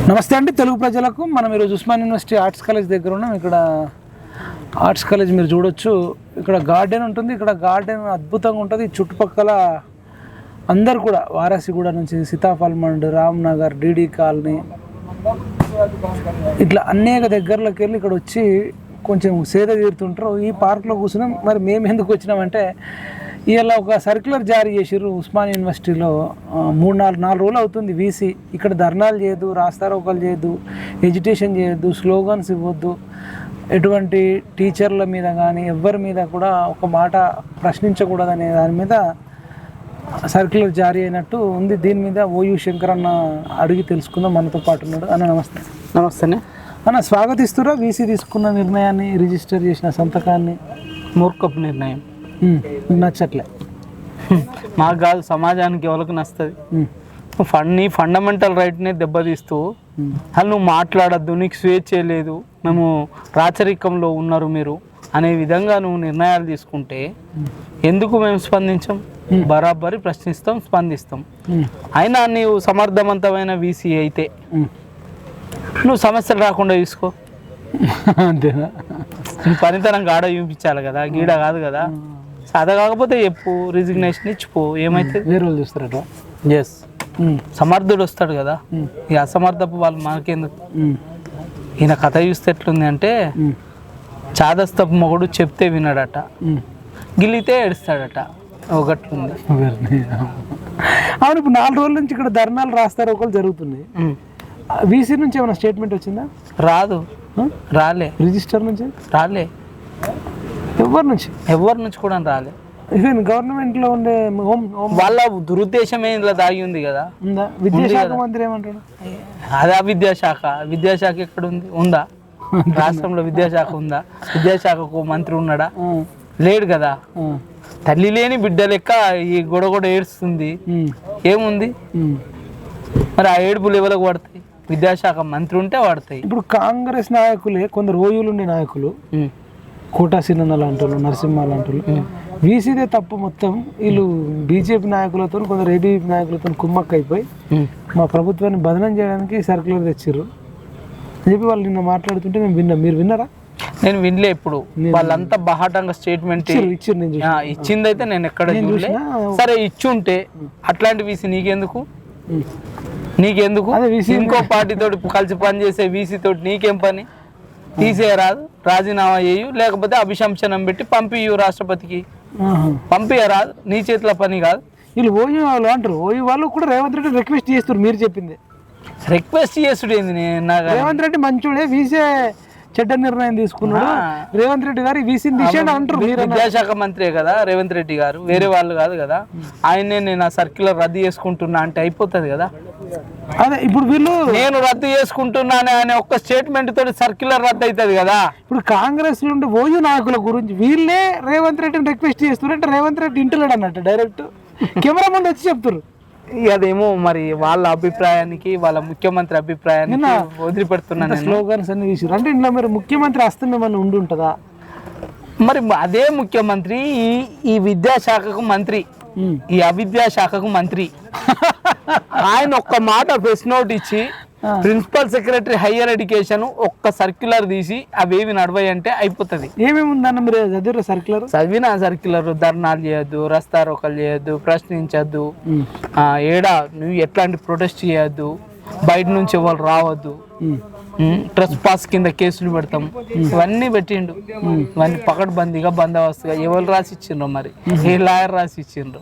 నమస్తే అండి తెలుగు ప్రజలకు. మనం ఈరోజు ఉస్మాన్ యూనివర్సిటీ ఆర్ట్స్ కాలేజ్ దగ్గర ఉన్నాం. ఇక్కడ ఆర్ట్స్ కాలేజ్ మీరు చూడొచ్చు. ఇక్కడ గార్డెన్ ఉంటుంది. ఇక్కడ గార్డెన్ అద్భుతంగా ఉంటుంది. చుట్టుపక్కల అందరు కూడా వారాసిగూడ నుంచి Sitaphal mind, Ramnagar, DD colony ఇట్లా అనేక దగ్గరలోకి వెళ్ళి ఇక్కడ వచ్చి కొంచెం సేద తీరుతుంటారు. ఈ పార్క్లో కూర్చున్నాం. మరి మేము ఎందుకు వచ్చినామంటే ఇవాళ ఒక సర్క్యులర్ జారీ చేసారు ఉస్మాన్ యూనివర్సిటీలో. 4 రోజులు అవుతుంది. వీసీ ఇక్కడ ధర్నాలు చేయొద్దు, రాస్తారోకలు చేయొద్దు, ఎడ్యుకేషన్ చేయొద్దు, స్లోగన్స్ ఇవ్వద్దు, ఎటువంటి టీచర్ల మీద కానీ ఎవరి మీద కూడా ఒక మాట ప్రశ్నించకూడదనే దాని మీద సర్క్యులర్ జారీ అయినట్టు ఉంది. దీని మీద ఓయూ శంకర్ అన్న అడిగి తెలుసుకుందాం. మనతో పాటు ఉన్నాడు. అన్న నమస్తే. నమస్తే అన్న, స్వాగతిస్తురా వీసీ తీసుకున్న నిర్ణయాన్ని, రిజిస్టర్ చేసిన సంతకాన్ని? మూర్ఖపు నిర్ణయం. నచ్చట్లే. మాకు కాదు, సమాజానికి ఎవరికి నచ్చుతుంది? నీ ఫండమెంటల్ రైట్ని దెబ్బతీస్తూ అసలు నువ్వు మాట్లాడద్దు, నీకు స్వేచ్ఛ లేదు, మేము రాచరికంలో ఉన్నారు మీరు అనే విధంగా నువ్వు నిర్ణయాలు తీసుకుంటే ఎందుకు మేము స్పందించాం? బరాబరి ప్రశ్నిస్తాం, స్పందిస్తాం. అయినా నీవు సమర్థవంతమైన వీసీ అయితే నువ్వు సమస్యలు రాకుండా తీసుకో. అంతేనా? పనితనం గాడ చూపించాలి కదా, గీడ కాదు కదా. సాదా కాకపోతే చెప్పు, రిజిగ్నేషన్ ఇచ్చిపో, ఏమైతే వేరే వాళ్ళు చూస్తారట. ఎస్, సమర్థుడు వస్తాడు కదా. ఈ అసమర్థపు వాళ్ళు మనకెందుకు? ఈయన కథ చూస్తే ఎట్లుంది అంటే, చాదస్తపు మొగుడు చెప్తే వినడట, గిల్లితే ఏడుస్తాడట, ఒకట్లుంది. అవును, ఇప్పుడు 4 రోజుల నుంచి ఇక్కడ ధర్నాలు రాస్తారోకలు జరుగుతున్నాయి. వీసీ నుంచి ఏమైనా స్టేట్మెంట్ వచ్చిందా? రాలే. రిజిస్టర్ నుంచి రాలే. ఎవరి నుంచి కూడా రాలే. ఈవెన్ గవర్నమెంట్లో ఉండే వాళ్ళ దురుద్దేశం ఇలా దాగి ఉంది కదా. విద్యాశాఖ మంత్రి ఏమంటాడు? అదే విద్యాశాఖ ఎక్కడ ఉంది? ఉందా? రాష్ట్రంలో విద్యాశాఖ ఉందా? విద్యాశాఖకు మంత్రి ఉన్నాడా? లేడు కదా. తల్లి లేని బిడ్డ లెక్క ఈ గొడగొడ ఏడుస్తుంది. ఏముంది మరి? ఆ ఏడుపులు ఎవరికి పడతాయి? విద్యాశాఖ మంత్రి ఉంటే పడతాయి. ఇప్పుడు కాంగ్రెస్ నాయకులే కొందరు ఓయూలుండే నాయకులు, కోటా సినన్న లాంటి వాళ్ళు, నరసింహ లాంటి వాళ్ళు, వీసీదే తప్పు మొత్తం. వీళ్ళు బీజేపీ నాయకులతో, కొందరు ఏబీపీ నాయకులతో కుమ్మక్క అయిపోయి మా ప్రభుత్వాన్ని బదనం చేయడానికి సర్కులర్ తెచ్చిర్రు అని చెప్పి వాళ్ళు నిన్న మాట్లాడుతుంటే నేను విన్నా. మీరు విన్నారా? నేను వినలే. ఇప్పుడు వాళ్ళంతా బహాటంగా స్టేట్మెంట్ ఇచ్చిందైతే నేను ఎక్కడ చూడలే. సరే, ఇచ్చుంటే అట్లాంటి వీసీ నీకెందుకు? ఇంకో పార్టీతో కలిసి పనిచేసే వీసీ తోటి నీకేం పని? తీసేయరాదు, రాజీనామా చేయు, లేకపోతే అభిశంసనం పెట్టి పంపియు రాష్ట్రపతికి. పంపియరాదు, నీ చేతిలో పని కాదు. వీళ్ళు ఓయూ వాళ్ళు అంటారు. ఓయూ వాళ్ళు కూడా రేవంత్ రెడ్డి రిక్వెస్ట్ చేస్తారు. మీరు చెప్పింది రిక్వెస్ట్ చేసుడు ఏంది? రేవంత్ రెడ్డి మంచోడే, వీసీ చెడ్డ నిర్ణయం తీసుకున్నాడు. రేవంత్ రెడ్డి గారు వీసీని తీసేయండి అంటారు. విద్యాశాఖ మంత్రే కదా రేవంత్ రెడ్డి గారు, వేరే వాళ్ళు కాదు కదా. ఆయనే నేను ఆ సర్క్యులర్ రద్దు చేసుకుంటున్నా అంటే అయిపోతుంది కదా. అదే ఇప్పుడు వీళ్ళు నేను రద్దు చేసుకుంటున్నాను అనే ఒక్క స్టేట్మెంట్ తోటి సర్క్యులర్ రద్దు అవుతుంది కదా. ఇప్పుడు కాంగ్రెస్ నుండి ఓయూ నాయకుల గురించి వీళ్ళే రేవంత్ రెడ్డిని రిక్వెస్ట్ చేస్తున్నారంటే రేవంత్ రెడ్డి ఇంటలేడు అన్నట్టు డైరెక్ట్ కెమెరా ముందు వచ్చి చెప్తారు. అదేమో మరి వాళ్ళ అభిప్రాయానికి, వాళ్ళ ముఖ్యమంత్రి అభిప్రాయానికి వదిలిపెడుతున్నాను. స్లోగన్స్ అన్ని తీసారు అంటే ఇంట్లో మీరు ముఖ్యమంత్రి హస్తం ఏమన్నా ఉండి ఉంటుందా? మరి అదే ముఖ్యమంత్రి ఈ విద్యాశాఖకు మంత్రి, ఈ అవిద్యాశాఖకు మంత్రి. ఆయన ఒక్క మాట ప్రెస్ నోట్ ఇచ్చి ప్రిన్సిపల్ సెక్రటరీ హైయర్ ఎడ్యుకేషన్ ఒక్క సర్క్యులర్ తీసి అవేవి నడవాయి అంటే అయిపోతుంది. ఏమేమి ఉందన్న మీరు చదివిన సర్క్యులర్? చదివిన సర్క్యులర్, ధర్నాలు చేయొద్దు, రస్తారోకలు చేయొద్దు, ప్రశ్నించద్దు, నువ్వు ఎట్లాంటి ప్రొటెస్ట్ చేయొద్దు, బయట నుంచి ఎవరు రావద్దు, ట్రెస్ పాస్ కింద కేసులు పెడతాం, ఇవన్నీ పెట్టిండు. ఇవన్నీ పకడ్బందీగా బందోబస్తుగా ఎవరు రాసి ఇచ్చిండ్రు? మరి ఏ లాయర్ రాసి ఇచ్చిండ్రు?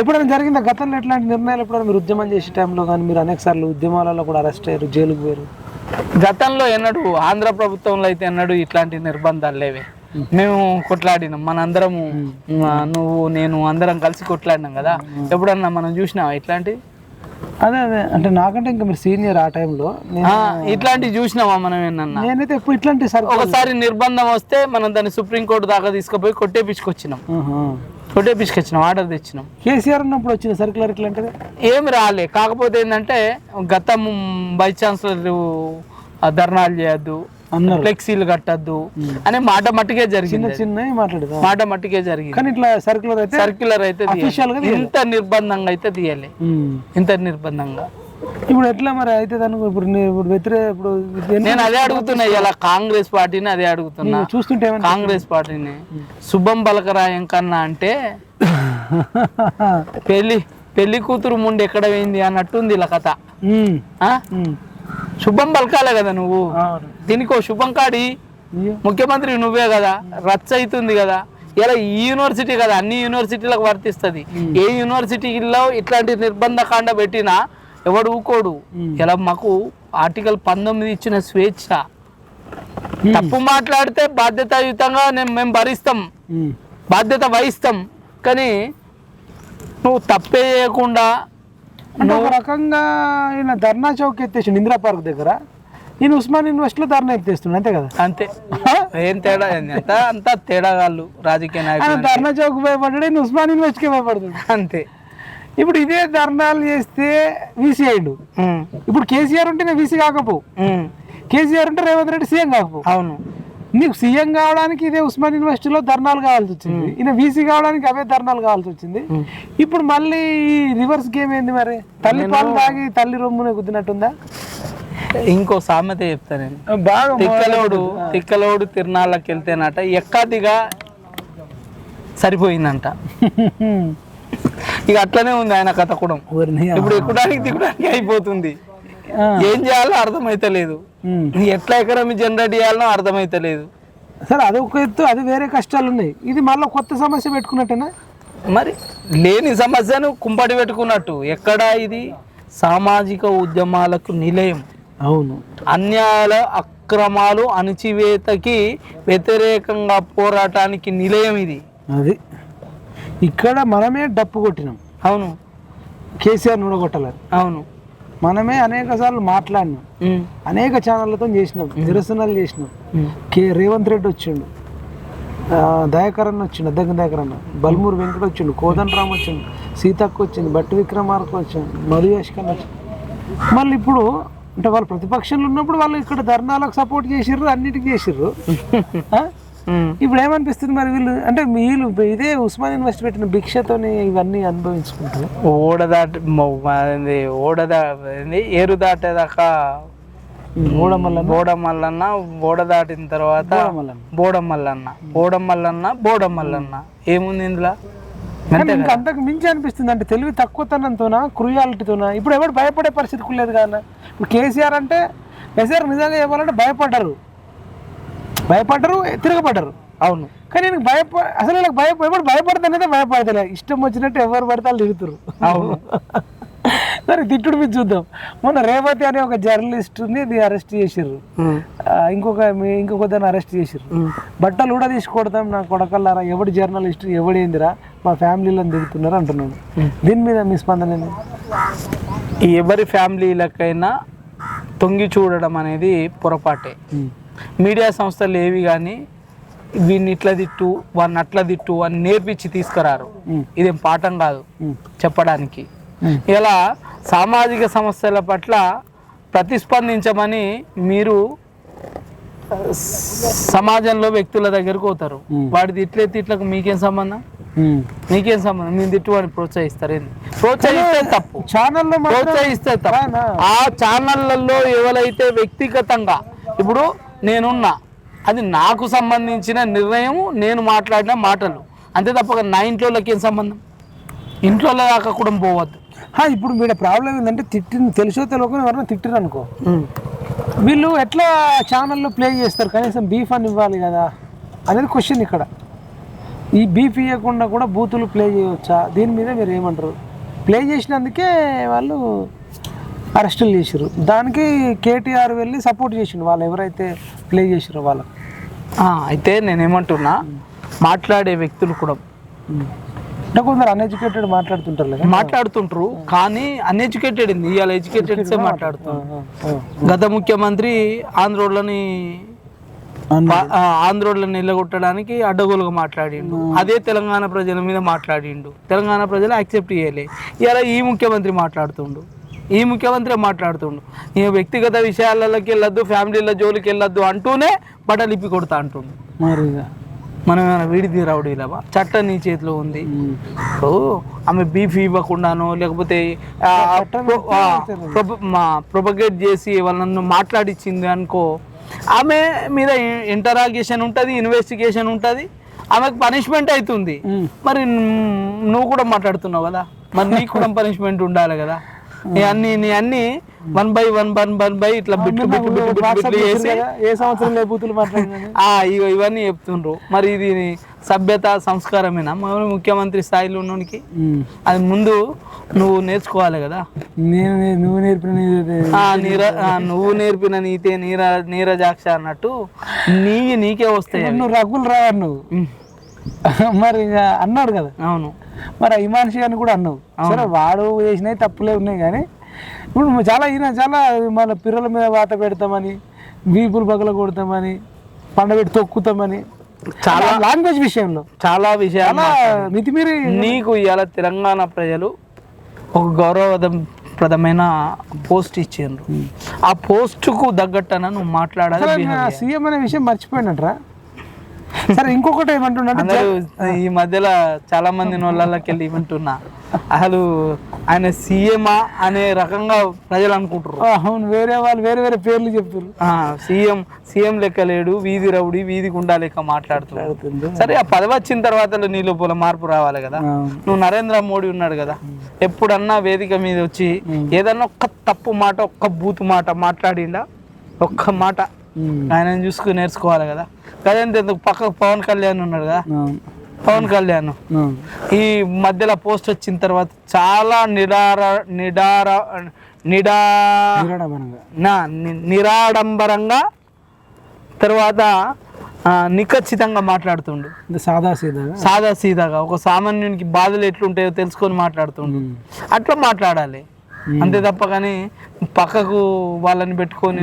ఎప్పుడైనా జరిగిందా గతంలో ఎట్లాంటి నిర్ణయాలు? ఎప్పుడైనా మీరు ఉద్యమం చేసే టైంలో కానీ మీరు అనేక సార్లు ఉద్యమాలలో కూడా అరెస్ట్ అయ్యారు, జైలుకు పోయారు. గతంలో ఎన్నడూ ఆంధ్ర ప్రభుత్వంలో అయితే ఎన్నడూ ఇట్లాంటి నిర్బంధాలు లేవే. మేము కొట్లాడినాం, మనందరము, నువ్వు నేను అందరం కలిసి కొట్లాడినాం కదా. ఎప్పుడన్నా మనం చూసినావా ఇట్లాంటివి? అదే అంటే నాకంటే ఇంకా మీరు సీనియర్ ఆ టైంలో. ఇట్లాంటివి చూసినావా మనం? ఏమన్నా నేనైతే ఎప్పుడు ఇట్లాంటి ఒకసారి నిర్బంధం వస్తే మనం దాన్ని సుప్రీంకోర్టు దాకా తీసుకుపోయి కొట్టేపించుకొచ్చినాం, ఆర్డర్ తెచ్చినాం. కేసీఆర్ ఉన్నప్పుడు వచ్చిన సర్కులర్ ఇట్లాంటిది ఏమి రాలే. కాకపోతే ఏంటంటే గతం వైస్ ఛాన్సలర్ ధర్నాలు చేయొద్దు, ఫ్లెక్సీలు కట్టద్దు అనే మాట మట్టుకే జరిగింది. మాట మట్టుకే జరిగింది. కానీ ఇట్లా సర్క్యులర్ అయితే ఇంత నిర్బంధంగా అయితే తీయలే. ఇంత నిర్బంధంగా ఇప్పుడు ఎట్లా మరి అయితే దానికి ఇప్పుడు ఇప్పుడు నేను అదే అడుగుతున్నా, ఇలా కాంగ్రెస్ పార్టీని అదే అడుగుతున్నా. చూస్తుంటే కాంగ్రెస్ పార్టీని శుభం పలకరా ఎంకన్నా అంటే పెళ్లి కూతురు ముందు ఎక్కడ పోయింది అన్నట్టుంది ఇలా కథ. శుభం పలకాలే కదా నువ్వు, దీనికో శుభం కాడి ముఖ్యమంత్రి నువ్వే కదా, రచ్చ అవుతుంది కదా. ఇలా ఈ యూనివర్సిటీ కదా అన్ని యూనివర్సిటీలకు వర్తిస్తుంది. ఏ యూనివర్సిటీలో ఇట్లాంటి నిర్బంధకాండ పెట్టినా ఎవడు ఊకోడు. ఇలా మాకు ఆర్టికల్ 19 ఇచ్చిన స్వేచ్ఛ. తప్పు మాట్లాడితే బాధ్యతాయుతంగా మేము భరిస్తాం, బాధ్యత వహిస్తాం. కానీ నువ్వు తప్పే చేయకుండా ఒక రకంగా ఈయన ధర్నా చౌక్ ఎత్తేసిండు ఇందిరా పార్క్ దగ్గర, ఈయన ఉస్మాన్ యూనివర్సిటీలో ధర్నా ఎత్తేస్తుండే, అంతే కదా? అంతే. ఏం తేడా? అంతా తేడాగాళ్ళు రాజకీయ నాయకులు. ధర్నా చౌక్ భయపడ్డాడు, ఈయన ఉస్మాన్ యూనివర్సిటీకి భయపడుతుంది, అంతే. ఇప్పుడు ఇదే ధర్నాలు చేస్తే వీసీ అయ్యిండు. ఇప్పుడు కేసీఆర్ ఉంటే నేను వీసీ కాకపో, కేసీఆర్ ఉంటే రేవంత్ రెడ్డి సీఎం కాకపో. అవును, నీకు సీఎం కావడానికి ఇదే ఉస్మాన్ యూనివర్సిటీలో ధర్నాలు కావాల్సి వచ్చింది, ఈయన వీసీ కావడానికి అవే ధర్నాలు కావాల్సి వచ్చింది. ఇప్పుడు మళ్ళీ రివర్స్ గేమ్ ఏంది మరి? తల్లి పాలు తాగి తల్లి రొమ్మునే గుద్దినట్టుందా? ఇంకో సామెత చెప్తా నేను, బాగా తిక్కలోడు తిరునాళ్ళకి వెళ్తేనట ఎక్కడిగా సరిపోయిందంట. ఇక అట్లనే ఉంది ఆయన కథ కూడా. ఇప్పుడు ఎక్కడానికి దిగడానికి అయిపోతుంది, ఏం చేయాలో అర్థమైతలేదు, ఎట్లా ఎకనామీ జనరేట్ చేయాలనో అర్థమైతలేదు. సరే అది ఒక ఎత్తు, అది వేరే కష్టాలు ఉన్నాయి. ఇది మళ్ళీ కొత్త సమస్య పెట్టుకున్నట్టేనా? మరి లేని సమస్యను కుంపటి పెట్టుకున్నట్టు. ఎక్కడ ఇది సామాజిక ఉద్యమాలకు నిలయం. అవును, అన్యాయాల అక్రమాలు అణచివేతకి వ్యతిరేకంగా పోరాటానికి నిలయం ఇది. అది ఇక్కడ మనమే డప్పు కొట్టినాం. అవును, కేసీఆర్ నూడగొట్టాలని. అవును, మనమే అనేక సార్లు మాట్లాడినాం, అనేక ఛానళ్ళతో చేసినాం, నిరసనలు చేసినాం. రేవంత్ రెడ్డి వచ్చిండు, దయాకరణ వచ్చిండు, అద్దెకి దయాకరణ, బల్మూరు వెంకట వచ్చిండు, కోదండరామ్ వచ్చిండు, సీతక్క వచ్చింది, బట్టి విక్రమార్క వచ్చిండు, మధు యాష్కన్ వచ్చిండు. మళ్ళీ ఇప్పుడు అంటే వాళ్ళు ప్రతిపక్షంలో ఉన్నప్పుడు వాళ్ళు ఇక్కడ ధర్నాలకు సపోర్ట్ చేసిర్రు, అన్నిటికీ చేసిర్రు. ఇప్పుడు ఏమనిపిస్తుంది మరి వీళ్ళు అంటే వీళ్ళు ఇదే ఉస్మాన్ యూనివర్సిటీ పెట్టిన భిక్షతోని ఇవన్నీ అనుభవించుకుంటారు. ఏరు దాటేదాకా బోడమల్లన్న, బోడ దాటిన తర్వాత బోడమల్లన్న ఏముంది ఇందులో? ఇంకా అంతకు మించి అనిపిస్తుంది. అంటే తెలివి తక్కువతనంతోనా, క్రూయాలిటీతోనా? ఇప్పుడు ఎవరు భయపడే పరిస్థితి లేదు కదా. ఇప్పుడు కేసీఆర్ అంటే కేసీఆర్ నిజంగా చెప్పాలంటే భయపడ్డారు, తిరగబడ్డారు. అవును, కానీ నేను అసలు నాకు ఎవరు భయపడతానైతే భయపడతలే, ఇష్టం వచ్చినట్టు ఎవరు పడితే వాళ్ళు తిరుగుతారు. అవును. సరే తిట్టుడు మీద చూద్దాం. మొన్న రేవతి అనే ఒక జర్నలిస్ట్ని అరెస్ట్ చేసిర్రు, ఇంకొక దాన్ని అరెస్ట్ చేసిర్రు. బట్టలు కూడా తీసి కొడతాం నా కొడకల్లారా, ఎవడు జర్నలిస్ట్ ఎవడేందిరా, మా ఫ్యామిలీలను తిరుగుతున్నారు అంటున్నాను. దీని మీద మీ స్పందన ఏంది? ఎవరి ఫ్యామిలీలకైనా తొంగి చూడడం అనేది పొరపాటే. మీడియా సంస్థలు ఏవి కానీ వీడిని ఇట్లా తిట్టు, వాడిని అట్లా తిట్టు అని నేర్పించి తీసుకురారు. ఇదేం పాఠం కాదు చెప్పడానికి. ఇలా సామాజిక సమస్యల పట్ల ప్రతిస్పందించమని మీరు సమాజంలో వ్యక్తుల దగ్గరకు పోతారు. వాడి తిట్లకు మీకేం సంబంధం? మేము తిట్టువాడిని ప్రోత్సహిస్తారు. ప్రోత్సహిస్తే తప్పు, ప్రోత్సహిస్తే తప్పు. ఆ ఛానళ్లలో ఎవరైతే వ్యక్తిగతంగా ఇప్పుడు నేనున్నా, అది నాకు సంబంధించిన నిర్ణయం, నేను మాట్లాడిన మాటలు అంతే తప్ప నా ఇంట్లోకి ఏం సంబంధం? ఇంట్లో దాకా కూడా పోవద్దు. ఇప్పుడు వీళ్ళ ప్రాబ్లం ఏంటంటే తెలుసో తెలియక ఎవరైనా తిట్టిరు అనుకో, వీళ్ళు ఎట్లా ఛానల్లో ప్లే చేస్తారు? కనీసం బీఫ్ అని ఇవ్వాలి కదా అనేది క్వశ్చన్ ఇక్కడ. ఈ బీఫ్ ఇవ్వకుండా కూడా బూతులు ప్లే చేయవచ్చా? దీని మీద మీరు ఏమంటారు? ప్లే చేసినందుకే వాళ్ళు అరెస్టులు చేసారు, దానికి కేటీఆర్ వెళ్ళి సపోర్ట్ చేసిండు వాళ్ళు ఎవరైతే ప్లే చేసారో వాళ్ళకు. అయితే నేనేమంటున్నా, మాట్లాడే వ్యక్తులు కూడా అంటే కొందరు అన్ఎడ్యుకేటెడ్ మాట్లాడుతుంటారు, కానీ అన్ఎడ్యుకేటెడ్ ఇవాళ ఎడ్యుకేటెడ్సే మాట్లాడుతున్నారు. గత ముఖ్యమంత్రి ఆంధ్రోళ్ళని నిలగొట్టడానికి అడ్డగోలుగా మాట్లాడిండు, అదే తెలంగాణ ప్రజల మీద మాట్లాడిండు. తెలంగాణ ప్రజలు యాక్సెప్ట్ చేయలే. ఇలా ఈ ముఖ్యమంత్రి మాట్లాడుతుండు. ఈ వ్యక్తిగత విషయాలకి వెళ్ళొద్దు, ఫ్యామిలీల జోలికి వెళ్ళొద్దు అంటూనే బట్టలు ఇప్పి కొడతా అంటుండు. మనం ఏమైనా విడిది రౌడీలవా? చట్టం నీ చేతిలో ఉంది. ఇప్పుడు ఆమె బీఫ్ ఇవ్వకుండానో లేకపోతే ప్రొపగేట్ చేసి వాళ్ళను మాట్లాడిచ్చింది అనుకో, ఆమె మీద ఇంటరాగేషన్ ఉంటుంది, ఇన్వెస్టిగేషన్ ఉంటుంది, ఆమెకు పనిష్మెంట్ అవుతుంది. మరి నువ్వు కూడా మాట్లాడుతున్నావు కదా, మరి నీకు కూడా పనిష్మెంట్ ఉండాలి కదా. నీ అన్ని 1 by 1 ఇట్లా బిట్లు చేసి ఇవన్నీ చెప్తుండ్రు. మరి ఇది సభ్యత సంస్కారమేనా ముఖ్యమంత్రి స్థాయిలో ఉన్నోనికి? అది ముందు నువ్వు నేర్చుకోవాలి కదా. నువ్వు నేర్పిన నీతే నీరజాక్ష అన్నట్టు నీకే వస్తాయి. నువ్వు రఘులు రా నువ్వు మరి అన్నాడు కదా. అవును, మరి హిమాన్షి గారిని కూడా అన్నావు. సరే వాడు చేసినవి తప్పులే ఉన్నాయి, కానీ ఇప్పుడు చాలా మన పిల్లల మీద వాత పెడతామని, వీపులు పగల కొడతామని, పండబెట్టి తొక్కుతామని, చాలా లాంగ్వేజ్ విషయంలో చాలా విషయాలు మితిమీరి. నీకు ఇవాళ తెలంగాణ ప్రజలు ఒక గౌరవప్రదమైన పోస్ట్ ఇచ్చిండ్రు. ఆ పోస్టుకు తగ్గట్టన నువ్వు మాట్లాడాలి. సీఎం అనే విషయం మర్చిపోయినట్రా. సరే ఇంకొకటి ఏమంటున్నా, ఈ మధ్యలో చాలా మంది నోళ్ళకి వెళ్ళి ఏమంటున్నా, అసలు ఆయన సీఎమా అనే రకంగా ప్రజలు అనుకుంటారు. అవును, వేరే వాళ్ళు వేరే వేరే పేర్లు చెప్తారు. సీఎం లెక్క లేడు, వీధి రౌడీ, వీధి గుండా లెక్క మాట్లాడుతున్నాడు. సరే, ఆ పదవి వచ్చిన తర్వాత నీ లోపల మార్పు రావాలి కదా. నువ్వు నరేంద్ర మోడీ ఉన్నాడు కదా, ఎప్పుడన్నా వేదిక మీద వచ్చి ఏదన్నా ఒక్క తప్పు మాట, ఒక్క బూతు మాట మాట్లాడిండా? ఒక్క మాట ఆయన చూసుకుని నేర్చుకోవాలి కదా. కదంతే, పక్కకు పవన్ కళ్యాణ్ ఉన్నాడు కదా. పవన్ కళ్యాణ్ ఈ మధ్యలో పోస్ట్ వచ్చిన తర్వాత చాలా నిరాడంబరంగా తర్వాత నిఖచ్చితంగా మాట్లాడుతుండు. సాదా సీదాగా ఒక సామాన్యునికి బాధలు ఎట్లుంటాయో తెలుసుకొని మాట్లాడుతుండు. అట్లా మాట్లాడాలి అంతే తప్ప కానీ పక్కకు వాళ్ళని పెట్టుకొని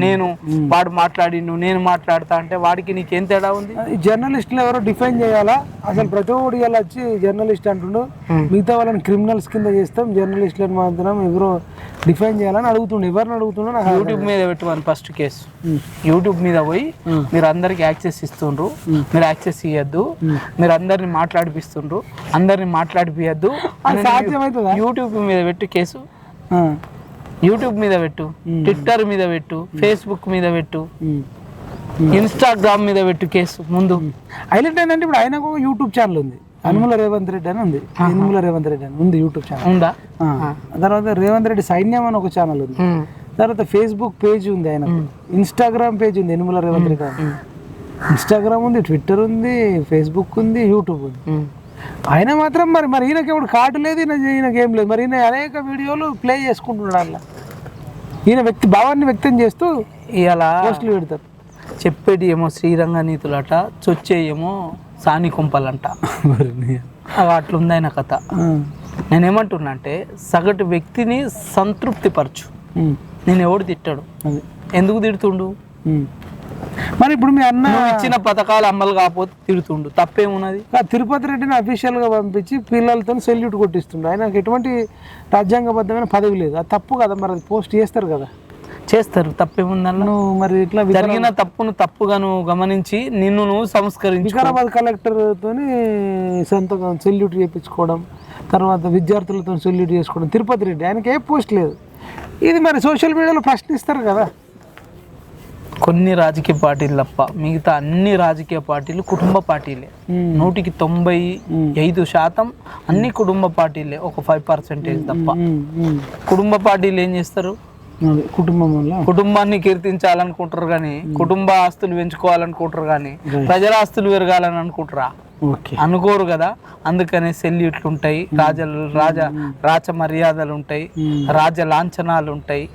నేను వాడు మాట్లాడి నేను మాట్లాడతా అంటే వాడికి నీకేం తేడా ఉంది? జర్నలిస్టులు ఎవరో డిఫైన్ చేయాలా? అసలు ప్రతి ఒక్కటి ఇలా వచ్చి జర్నలిస్ట్ అంటుండు, మిగతా వాళ్ళని క్రిమినల్స్ కింద చేస్తాం, జర్నలిస్టులను మాత్రం ఎవరో డిఫైన్ చేయాలని అడుగుతుండే. ఎవరిని అడుగుతుండో నాకు యూట్యూబ్ మీద పెట్టుకోని ఫస్ట్ కేసు. యూట్యూబ్ మీద పోయి మీరు అందరికి యాక్సెస్ ఇస్తుండ్రు, మీరు యాక్సెస్ ఇవ్వద్దు, మీరు అందరిని మాట్లాడిపిస్తుండ్రు, అందరిని మాట్లాడిపియద్దు, యూట్యూబ్ మీద పెట్టి కేసు. యూట్యూబ్ మీద పెట్టు, ట్విట్టర్ మీద పెట్టు, ఫేస్బుక్ మీద పెట్టు, ఇన్స్టాగ్రామ్ మీద పెట్టు కేసు. ముందు హైలైట్ ఏంటంటే ఇప్పుడు ఆయనకు ఒక యూట్యూబ్ ఛానల్ ఉంది, యనుమల రేవంత్ రెడ్డి అని ఉంది. యనుమల రేవంత్ రెడ్డి అని ఉంది యూట్యూబ్ ఛానల్ ఉందా? తర్వాత రేవంత్ రెడ్డి సైన్యం అని ఒక ఛానల్ ఉంది. తర్వాత ఫేస్బుక్ పేజ్ ఉంది ఆయన, ఇన్స్టాగ్రామ్ పేజ్ ఉంది యనుమల రేవంత్ రెడ్డి అని. ఇన్స్టాగ్రామ్ ఉంది, ట్విట్టర్ ఉంది, ఫేస్బుక్ ఉంది, యూట్యూబ్ ఉంది. ఆయన మాత్రం మరి ఈయనకి ఇప్పుడు కార్డు లేదు, ఈయనకేం లేదు. మరి ఈయన అనేక వీడియోలు ప్లే చేసుకుంటున్నాడు. అలా ఈయన భావాన్ని వ్యక్తం చేస్తూ ఇలా పోస్టులు పెడతారు. చెప్పేటి ఏమో శ్రీరంగ నీతులట, చొచ్చేయేమో సాని కుంపలంట. అట్లుంది ఆయన కథ. నేనేమంటున్నా అంటే సగటు వ్యక్తిని సంతృప్తిపరచు. నేను ఎవడు తిట్టాడు, ఎందుకు తిడుతుండు? మరి ఇప్పుడు మీ అన్న ఇచ్చిన పథకాలు అమలు కాకపోతే తిడుతుండు, తప్పేమున్నది? తిరుపతి రెడ్డిని అఫీషియల్ గా పంపించి పిల్లలతో సెల్యూట్ కొట్టిస్తుండు. ఆయనకు ఎటువంటి రాజ్యాంగబద్ధమైన పదవి లేదు. అది తప్పు కదా, మరి అది పోస్ట్ చేస్తారు కదా. చేస్తారు, తప్పేముందన్న. మరి ఇట్లా జరిగిన తప్పును తప్పుగాను గమనించి నిన్ను నువ్వు సంస్కరించి వికారాబాద్ కలెక్టర్తోని సంతకం సెల్యూట్ చేయించుకోవడం, తర్వాత విద్యార్థులతో సెల్యూట్ చేసుకోవడం. తిరుపతి రెడ్డి ఆయనకి ఏ పోస్ట్ లేదు. ఇది మరి సోషల్ మీడియాలో ప్రశ్నిస్తారు కదా. కొన్ని రాజకీయ పార్టీలు తప్ప మిగతా అన్ని రాజకీయ పార్టీలు కుటుంబ పార్టీలే. 100కి 95% అన్ని కుటుంబ పార్టీలే, ఒక 5% తప్ప. కుటుంబ పార్టీలు ఏం చేస్తారు? కుటుంబాన్ని కీర్తించాలనుకుంటారు కానీ కుటుంబ ఆస్తులు పెంచుకోవాలనుకుంటారు కానీ ప్రజల ఆస్తులు పెరగాలని అనుకుంటారా? అనుకోరు కదా. అందుకనే సెల్యూట్లు ఉంటాయి, రాజ మర్యాదలు ఉంటాయి, రాజ లాంఛనాలు ఉంటాయి.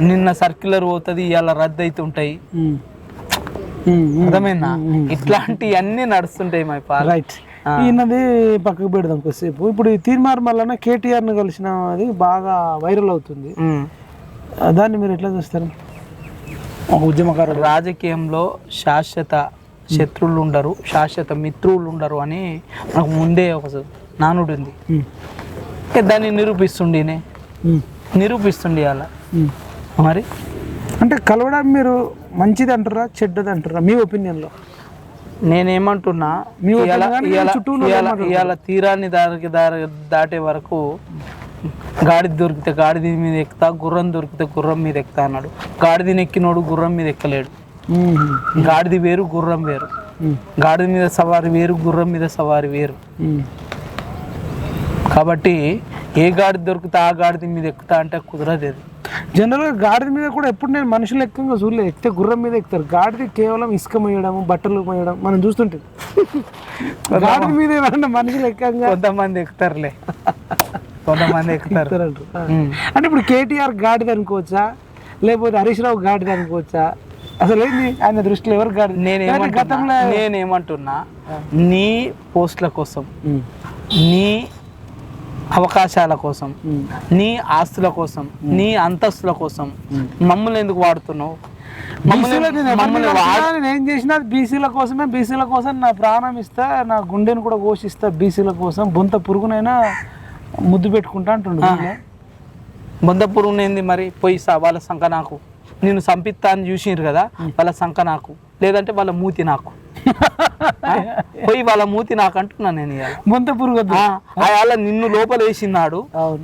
నిన్న సర్క్యులర్ పోతుంది, ఇవాళ రద్దు అవుతుంటాయి. అర్థమైందా? ఇట్లాంటి అన్ని నడుస్తుంటాయి. My right. ఈయనది పక్కకు పెడదాం కొద్దిసేపు. ఇప్పుడు ఈ తీర్మార్మల్లన కేటీఆర్ని కలిసిన అది బాగా వైరల్ అవుతుంది. దాన్ని మీరు ఎట్లా చూస్తారు? ఒక ఉద్యమకారుడు, రాజకీయంలో శాశ్వత శత్రువులు ఉండరు, శాశ్వత మిత్రులు ఉండరు అని నాకు ముందే ఒక నానుడు ఉంది. దాన్ని నిరూపిస్తుండే అలా. మరి అంటే కలవడం మీరు మంచిది అంటారా చెడ్డది అంటారా మీ ఒపీనియన్లో? నేనేమంటున్నా, మీ ఒపీనియన్ కానీ మీ చుట్టూ ఉన్న వాళ్ళు ఏమంటారు? ఇవాళ తీరాన్ని దాటే వరకు గాడిద దొరికితే గాడిద మీద ఎక్కుతా, గుర్రం దొరికితే గుర్రం మీద ఎక్కుతా అన్నాడు. గాడిదని ఎక్కినోడు గుర్రం మీద ఎక్కలేడు. గాడిద వేరు, గుర్రం వేరు. గాడిద మీద సవారి వేరు, గుర్రం మీద సవారి వేరు. కాబట్టి ఏ గాడిద దొరికితే ఆ గాడిద మీద ఎక్కుతా అంటే కుదరదు. జనరల్గా గాడిద మీద కూడా ఎప్పుడు నేను మనుషులు ఎక్కువగా చూడలేదు. ఎక్కితే గుర్రం మీద ఎక్కుతారు. గాడిద కేవలం ఇసుక మోయడం, బట్టలు మోయడం మనం చూస్తుంటే. గాడిద మీద ఏమన్నా మనుషులు ఎక్కగా కొంతమంది ఎక్కుతారులే, కొంతమంది ఎక్కుతారు. అంటే ఇప్పుడు కేటీఆర్ గాడిద అనుకోవచ్చా, లేకపోతే హరీష్ రావు గాడిద అనుకోవచ్చా? అసలు ఏంది ఆయన దృష్టిలో ఎవరు గాడిద? నేనేమంటున్నా, నీ పోస్టుల కోసం, నీ అవకాశాల కోసం, నీ ఆస్తుల కోసం, నీ అంతస్తుల కోసం మమ్మల్ని ఎందుకు వాడుతున్నావు? నేను చేసిన బీసీల కోసమే. బీసీల కోసం నా ప్రాణం ఇస్తా, నా గుండెను కూడా పోషిస్తా. బీసీల కోసం బొంత పురుగునైనా ముద్దు పెట్టుకుంటా అంటుండు. బొంత పురుగునేంది మరి? పోయి వాళ్ళ సంఖ నాకు, నేను సంపిత్తా అని చూసినారు కదా, వాళ్ళ సంఖ నాకు, లేదంటే వాళ్ళ మూతి నాకు. పోయి వాళ్ళ మూతి నాకు అంటున్నా నేను. బొంత పురుగు అలా నిన్ను లోపల వేసినాడు,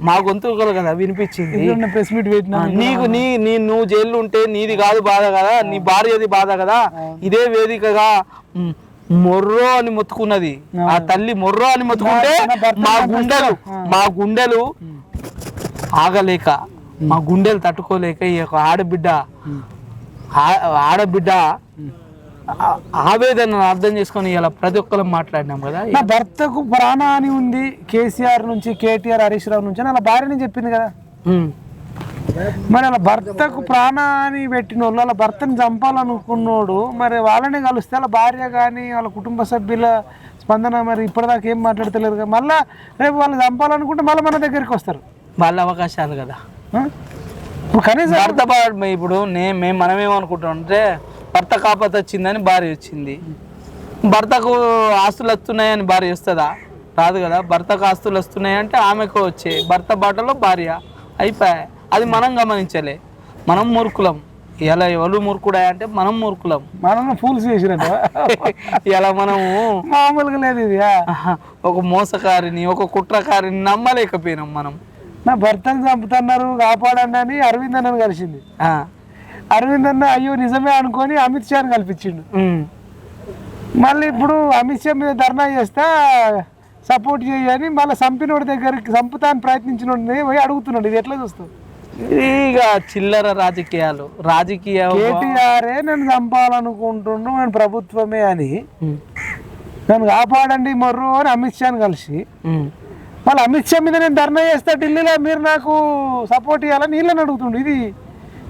మా గొంతుకలు కదా వినిపించింది. ప్రెస్ మీట్ పెట్టినా నీకు నువ్వు జైలు ఉంటే నీది కాదు బాధ కదా, నీ భార్యది బాధ కదా. ఇదే వేదికగా మొర్రో అని మొత్తుకున్నది ఆ తల్లి. మొర్రో అని మొత్తుకుంటే మా గుండెలు ఆగలేక, మా గుండెలు తట్టుకోలేక ఈ యొక్క ఆడబిడ్డ ఆవేదన అర్థం చేసుకొని ఇలా ప్రతి ఒక్కరు మాట్లాడినాం కదా. నా భర్తకు ప్రాణహాని ఉంది కేసీఆర్ నుంచి, కేటీఆర్, హరీష్ రావు నుంచి అలా భార్యని చెప్పింది కదా. మరి అలా భర్తకు ప్రాణహాని పెట్టిన వాళ్ళు, అలా భర్తని చంపాలనుకున్నోడు మరి వాళ్ళని కలిస్తే వాళ్ళ భార్య కానీ వాళ్ళ కుటుంబ సభ్యుల స్పందన మరి ఇప్పటిదాకా ఏం మాట్లాడతలేరు కదా. మళ్ళీ రేపు వాళ్ళు చంపాలనుకుంటే మళ్ళీ మన దగ్గరికి వస్తారు. వాళ్ళ అవకాశాలు కదా. ఇప్పుడు కనీసం ఇప్పుడు మనమేమనుకుంటాం అంటే భర్త కాపత వచ్చిందని భార్య వచ్చింది, భర్తకు ఆస్తులు వస్తున్నాయని భార్య వస్తుందా? రాదు కదా. భర్తకు ఆస్తులు వస్తున్నాయంటే ఆమెకు వచ్చే, భర్త బాటలో భార్య అయిపోయాయి. అది మనం గమనించలే. మనం మూర్ఖులం. ఇలా ఎవరు మూర్ఖుడా అంటే మనం మూర్ఖులం. మనం ఫూల్స్ చేసినట్టు ఇలా మనము మామూలుగా లేదు. ఇది ఒక మోసకారిని, ఒక కుట్రకారిని నమ్మలేకపోయినాం మనం. నా భర్తను చంపుతున్నారు కాపాడండి అని అరవింద్ అన్నను కలిసింది. అరవింద్ అన్న అయ్యో నిజమే అనుకొని అమిత్ షాని కల్పించిండు. మళ్ళీ ఇప్పుడు అమిత్ షా మీద ధర్నా చేస్తా సపోర్ట్ చేయని మళ్ళీ చంపినోడి దగ్గరికి, చంపుతాను ప్రయత్నించిన పోయి అడుగుతున్నాడు. ఇది ఎట్లా చూస్తావు? ఇక చిల్లర రాజకీయాలు. కేటీఆరే నన్ను చంపాలనుకుంటుండు, నేను ప్రభుత్వమే అని, నన్ను కాపాడండి మొర్రు అని అమిత్ షాని కలిసి మళ్ళీ అమిత్ షా మీద నేను ధర్నా చేస్తా ఢిల్లీలో, మీరు నాకు సపోర్ట్ ఇవ్వాలని వీళ్ళని అడుగుతుండు. ఇది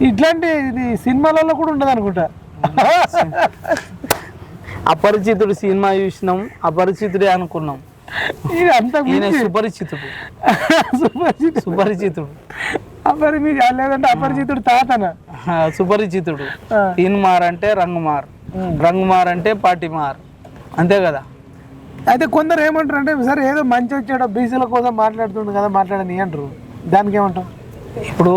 ఇది సినిమాలలో కూడా ఉండదు అనుకుంటా. అపరిచితుడు సినిమా చూసినాం, అపరిచితుడే అనుకున్నాం. ఇది అంత సుపరిచితుడు. సుపరిచితుడు లేదంటే అపరిచితుడు తాతన. సుపరిచితుడు. తీన్మార్ అంటే రంగుమార్, రంగుమార్ అంటే పాటిమార్, అంతే కదా. అయితే కొందరు ఏమంటారు అంటే సరే ఏదో మంచి వచ్చాడో బీసీల కోసం మాట్లాడుతుండు కదా, మాట్లాడని అంటారు. దానికి ఏమంటారు? ఇప్పుడు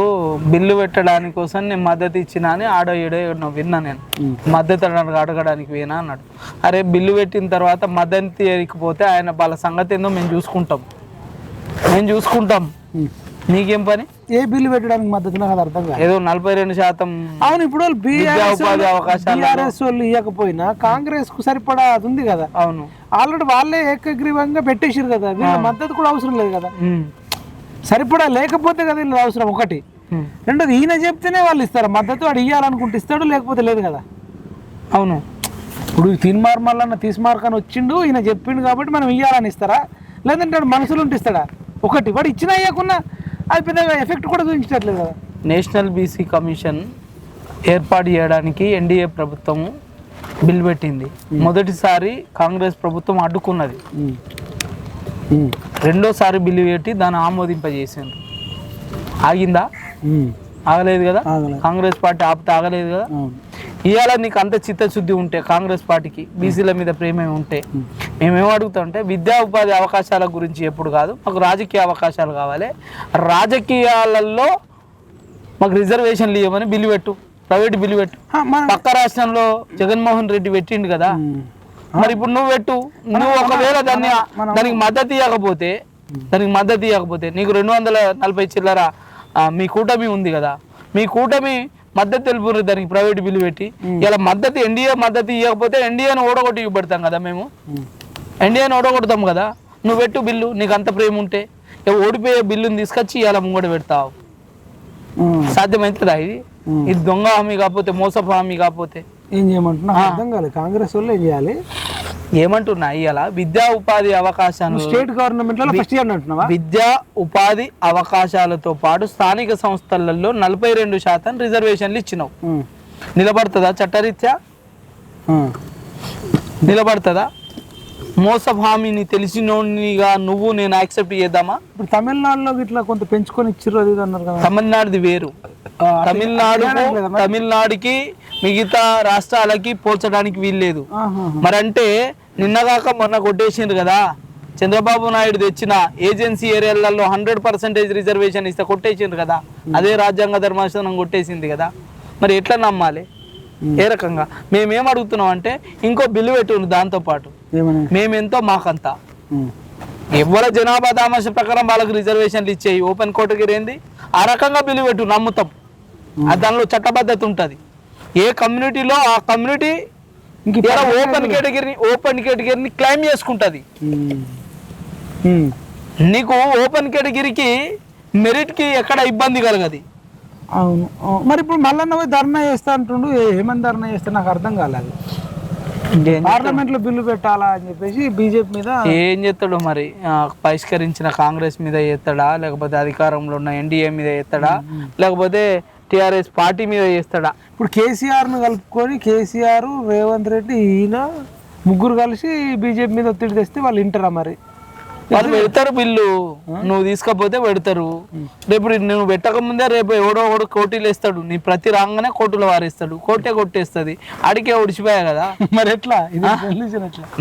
బిల్లు పెట్టడానికి కోసం నేను మద్దతు ఇచ్చినా అని ఆడో ఏడో విన్నా. నేను మద్దతు అడగడానికి పోయినా అన్నాడు. అరే బిల్లు పెట్టిన తర్వాత మద్దతు ఎరికిపోతే ఆయన వాళ్ళ సంగతి ఏందో మేము చూసుకుంటాం. నీకేం పని? ఏ బిల్లు పెట్టడానికి మద్దతు? నాకు అర్థం కాదు. ఏదో 42%. అవును, ఇప్పుడు బీఆర్ఎస్ వాళ్ళు ఇవ్వకపోయినా కాంగ్రెస్ కు సరిపడా అది ఉంది కదా. అవును, ఆల్రెడీ వాళ్ళే ఏకగ్రీవంగా పెట్టేసారు కదా, వీళ్ళ మద్దతు కూడా అవసరం లేదు కదా. సరిపడా లేకపోతే కదా వీళ్ళు అవసరం. ఒకటి. రెండోది ఈయన చెప్తేనే వాళ్ళు ఇస్తారు మద్దతు. వాడు ఇవ్వాలనుకుంటే ఇస్తాడు, లేకపోతే లేదు కదా. అవును, ఇప్పుడు తీన్మార్ మల్లన్న తీస్మార్క్ అని వచ్చిండు, ఈయన చెప్పిండు కాబట్టి మనం ఇవ్వాలని ఇస్తారా? లేదంటే వాడు మనసులు ఉంటే ఇస్తాడా? ఒకటి. వాడు ఇచ్చినా ఇవ్వకున్నా అది పెద్దగా ఎఫెక్ట్ కూడా చూపించట్లేదు కదా. నేషనల్ బీసీ కమిషన్ ఏర్పాటు చేయడానికి ఎన్డీఏ ప్రభుత్వము బిల్ పెట్టింది. మొదటిసారి కాంగ్రెస్ ప్రభుత్వం అడ్డుకున్నది. రెండోసారి బిల్లు పెట్టి దాన్ని ఆమోదింపజేసిండ్రు. ఆగిందా? ఆగలేదు కదా. కాంగ్రెస్ పార్టీ ఆపితే ఆగలేదు కదా. ఇవాళ నీకు అంత చిత్తశుద్ధి ఉంటే, కాంగ్రెస్ పార్టీకి బీసీల మీద ప్రేమ ఉంటే, మేమేం అడుగుతామంటే విద్యా ఉపాధి అవకాశాల గురించి ఎప్పుడు కాదు, మాకు రాజకీయ అవకాశాలు కావాలి. రాజకీయాలలో మాకు రిజర్వేషన్లు ఇవ్వమని బిల్లు పెట్టు, ప్రైవేట్ బిల్లు పెట్టు. పక్క రాష్ట్రంలో జగన్మోహన్ రెడ్డి పెట్టిండు కదా, మరి ఇప్పుడు నువ్వు పెట్టు, నువ్వు ఒకవేళ దానికి మద్దతు ఇవ్వకపోతే నీకు 240 చిల్లర మీ కూటమి ఉంది కదా, మీ కూటమి మద్దతు తెలుపురు దానికి ప్రైవేట్ బిల్లు పెట్టి. ఇలా మద్దతు ఎన్డీఏ మద్దతు ఇవ్వకపోతే ఎన్డీఏని ఓడగొట్టి ఇవ్వబడతాం కదా, మేము ఎన్డీఏని ఓడగొడతాం కదా. నువ్వు పెట్టు బిల్లు, నీకు అంత ప్రేమ ఉంటే ఓడిపోయే బిల్లుని తీసుకొచ్చి ఇలా ముంగడ పెడతావు. సాధ్యమవుతుందా ఇది? ఇది దొంగ హామీ కాకపోతే, మోసపు హామీ కాకపోతే ఏం చేయమంటున్నా అర్థం కాలేదు. కాంగ్రెస్ వాళ్ళు ఏం చేయాలి ఏమంటున్నా, ఇవాళ విద్యా ఉపాధి అవకాశాలు స్టేట్ గవర్నమెంట్ విద్యా ఉపాధి అవకాశాలతో పాటు స్థానిక సంస్థలలో 42% రిజర్వేషన్లు ఇచ్చినావు. నిలబడుతుందా చట్టరీత్యా? నిలబడుతుందా? మోసపు హామీని తెలిసినోనిగా నువ్వు నేను యాక్సెప్ట్ చేద్దామా? ఇప్పుడు తమిళనాడులో ఇట్లా కొంత పెంచుకొని ఇచ్చిర్రు అది అన్నారు కదా. తమిళనాడుది వేరు. తమిళనాడుకి మిగతా రాష్ట్రాలకి పోల్చడానికి వీల్లేదు. మరి అంటే నిన్నగాక మొన్న కొట్టేసిండ్రు కదా, చంద్రబాబు నాయుడు తెచ్చిన ఏజెన్సీ ఏరియాలలో 100% రిజర్వేషన్ ఇస్తే కొట్టేసిండ్రు కదా, అదే రాజ్యాంగ ధర్మాసనం కొట్టేసింది కదా. మరి ఎట్లా నమ్మాలి? ఏ రకంగా? మేమేం అడుగుతున్నాం అంటే ఇంకో బిల్లు పెట్టుండ్రు దాంతోపాటు, మేమెంతో మాకంతా. ఎవరి జనాభా దామాష ప్రకారం వాళ్ళకి రిజర్వేషన్లు ఇచ్చేయి, ఓపెన్ కేటగిరీ ఏంది ఆ రకంగా బిల్లు పెట్టు, నమ్ముతాం. దానిలో చట్టబద్ధత ఉంటుంది. ఏ కమ్యూనిటీలో ఆ కమ్యూనిటీ ఓపెన్ కేటగిరీని క్లెయిమ్ చేసుకుంటుంది. నీకు ఓపెన్ కేటగిరీకి మెరిట్కి ఎక్కడ ఇబ్బంది కలగదు. అవును. మరి ఇప్పుడు మళ్ళీ ధర్నా చేస్తా అంటుండు, ఏమని ధర్నా చేస్తా నాకు అర్థం కాలేదు. పార్లమెంట్ లో బిల్లు పెట్టాలా అని చెప్పేసి బీజేపీ మీద ఏం చేస్తాడు మరి? బహిష్కరించిన కాంగ్రెస్ మీద చేస్తాడా, లేకపోతే అధికారంలో ఉన్న ఎన్డీఏ మీద చేస్తాడా, లేకపోతే టిఆర్ఎస్ పార్టీ మీద చేస్తాడా? ఇప్పుడు కేసీఆర్ ను కలుపుకొని కేసీఆర్, రేవంత్ రెడ్డి, ఈయన ముగ్గురు కలిసి బీజేపీ మీద ఒత్తిడి తెస్తే వాళ్ళు వింటారా? మరి వాళ్ళు పెడతారు బిల్లు, నువ్వు తీసుకపోతే పెడతారు. రేపు నువ్వు పెట్టక ముందే రేపు ఎవడో ఒకడు కోటీలు వేస్తాడు, నీ ప్రతి రాగానే కోర్టులో వారేస్తాడు, కోర్టే కొట్టేస్తుంది. అడిగే ఒడిచిపోయా కదా. మరి ఎట్లా?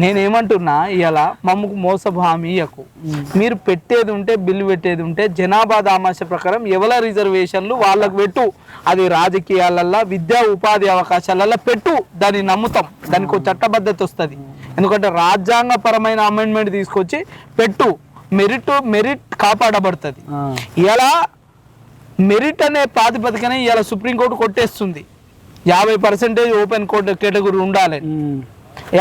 నేనేమంటున్నా, ఇవాళ మమ్మకు మోసపు హామీ ఇయ్యకు. మీరు పెట్టేది ఉంటే, బిల్లు పెట్టేది ఉంటే జనాభా దామాష ప్రకారం ఎవరి రిజర్వేషన్లు వాళ్ళకు పెట్టు. అది రాజకీయాలల్లో, విద్యా ఉపాధి అవకాశాలలో పెట్టు. దాన్ని నమ్ముతాం, దానికి ఒక చట్టబద్ధత వస్తుంది. ఎందుకంటే రాజ్యాంగపరమైన అమెండ్మెంట్ తీసుకొచ్చి పెట్టు. మెరిట్ కాపాడబడుతుంది. ఇలా మెరిట్ అనే ప్రాతిపదికనే ఇలా సుప్రీంకోర్టు కొట్టేస్తుంది. 50% ఓపెన్ కేటగిరీ ఉండాలి,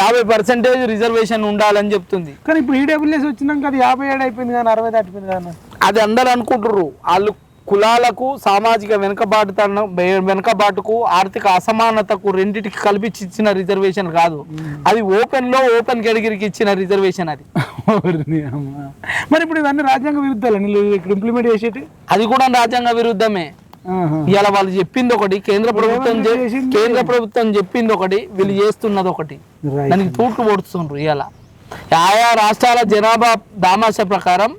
50% రిజర్వేషన్ ఉండాలని చెప్తుంది. కానీ ఇప్పుడు ఈడబ్ల్యూఎస్ వచ్చినాక అది 57 అయిపోయింది కానీ 60 దాటిపోయింది కదా. అది అందరు అనుకుంటారు. వాళ్ళు కులాలకు, సామాజిక వెనుకబాటుకు, ఆర్థిక అసమానతకు రెండింటికి కల్పించి ఇచ్చిన రిజర్వేషన్ కాదు. అది ఓపెన్ కేటగిరీకి ఇచ్చిన రిజర్వేషన్. అది మరి ఇప్పుడు ఇవన్నీ రాజ్యాంగ విరుద్ధాలు ఇక్కడ ఇంప్లిమెంట్ చేసేటి, అది కూడా రాజ్యాంగ విరుద్ధమే. ఇలా వాళ్ళు చెప్పింది ఒకటి, కేంద్ర ప్రభుత్వం చెప్పింది ఒకటి, వీళ్ళు చేస్తున్నది ఒకటి. దానికి తూట్లు పొడుస్తుండ్రు. ఇలా ఆయా రాష్ట్రాల జనాభా దామాష ప్రకారం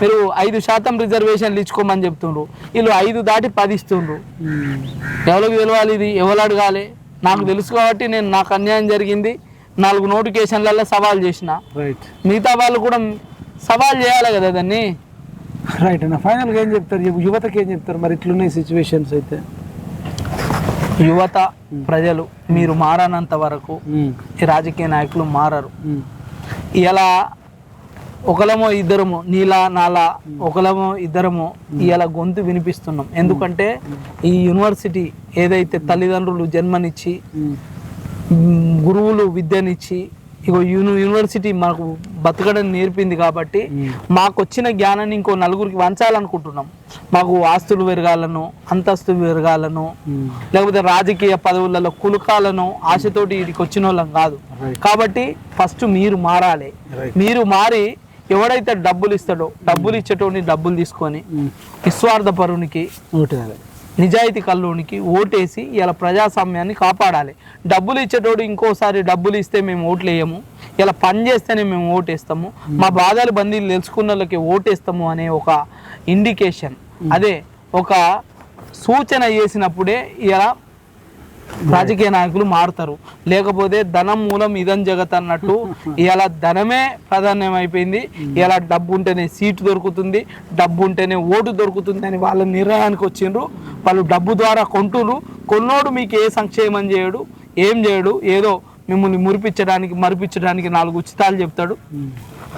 మీరు 5% రిజర్వేషన్లు ఇచ్చుకోమని చెప్తుండ్రు. వీళ్ళు 5 దాటి 10 ఇస్తుండ్రు. ఎవరికి తెలవాలి? ఇది ఎవరు అడగాలి? నాకు తెలుసు కాబట్టి నేను, నాకు అన్యాయం జరిగింది, 4 నోటిఫికేషన్లలో సవాల్ చేసిన. మిగతా వాళ్ళు కూడా సవాల్ చేయాలి కదా దాన్ని. రైట్ అన్న. ఫైనల్గా ఏం చెప్తారు? యువతకి ఏం చెప్తారు మరి ఇట్లున్నాయి సిచ్యువేషన్స్ అయితే? యువత, ప్రజలు మీరు మారనంత వరకు ఈ రాజకీయ నాయకులు మారరు. ఇలా ఒకలమో ఇద్దరము, నీలా నాలా ఒకలమో ఇద్దరము ఇలా గొంతు వినిపిస్తున్నాం. ఎందుకంటే ఈ యూనివర్సిటీ ఏదైతే తల్లిదండ్రులు జన్మనిచ్చి, గురువులు విద్యనిచ్చి, ఇగో యూనివర్సిటీ మనకు బతకడం నేర్పింది కాబట్టి మాకు వచ్చిన జ్ఞానాన్ని ఇంకో నలుగురికి వంచాలనుకుంటున్నాం. మాకు ఆస్తులు పెరగాలను, అంతస్తులు పెరగాలను, లేకపోతే రాజకీయ పదవులలో కులుకాలను ఆశతోటి వీటికి వచ్చిన వాళ్ళం కాదు. కాబట్టి ఫస్ట్ మీరు మారాలి. మీరు మారి ఎవడైతే డబ్బులు ఇస్తాడో, డబ్బులు ఇచ్చేటోని డబ్బులు తీసుకొని నిస్వార్థపరునికి, నిజాయితీ కల్లోనికి ఓటేసి ఇలా ప్రజాస్వామ్యాన్ని కాపాడాలి. డబ్బులు ఇచ్చేటోడు ఇంకోసారి డబ్బులు ఇస్తే మేము ఓట్లు వేయము, ఇలా పని చేస్తేనే మేము ఓటేస్తాము, మా బాధలు బందీలు తెలుసుకున్న వాళ్ళకి ఓటేస్తాము అనే ఒక ఇండికేషన్, అదే ఒక సూచన చేసినప్పుడే ఇలా రాజకీయ నాయకులు మారుతారు. లేకపోతే ధనం మూలం ఇదం జగత్ అన్నట్టు ఇలా ధనమే ప్రాధాన్యమైపోయింది. ఇలా డబ్బు ఉంటేనే సీటు దొరుకుతుంది, డబ్బు ఉంటేనే ఓటు దొరుకుతుంది అని వాళ్ళ నిర్ణయానికి వచ్చిండ్రు. వాళ్ళు డబ్బు ద్వారా కొంటున్నారు. కొన్నోడు మీకు ఏ సంక్షేమం చేయడు, ఏం చేయడు, ఏదో మిమ్మల్ని మరిపించడానికి 4 ఉచితాలు చెప్తాడు,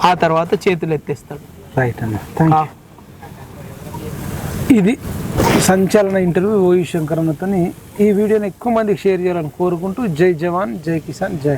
ఆ తర్వాత చేతులు ఎత్తేస్తాడు. రైట్ అన్న, థ్యాంక్ యూ. ఇది సంచలన ఇంటర్వ్యూ ఓయి శంకరన్నతోని. ఈ వీడియోని ఎక్కువ మందికి షేర్ చేయాలని కోరుకుంటూ జై జవాన్, జై కిసాన్, జై హింద్.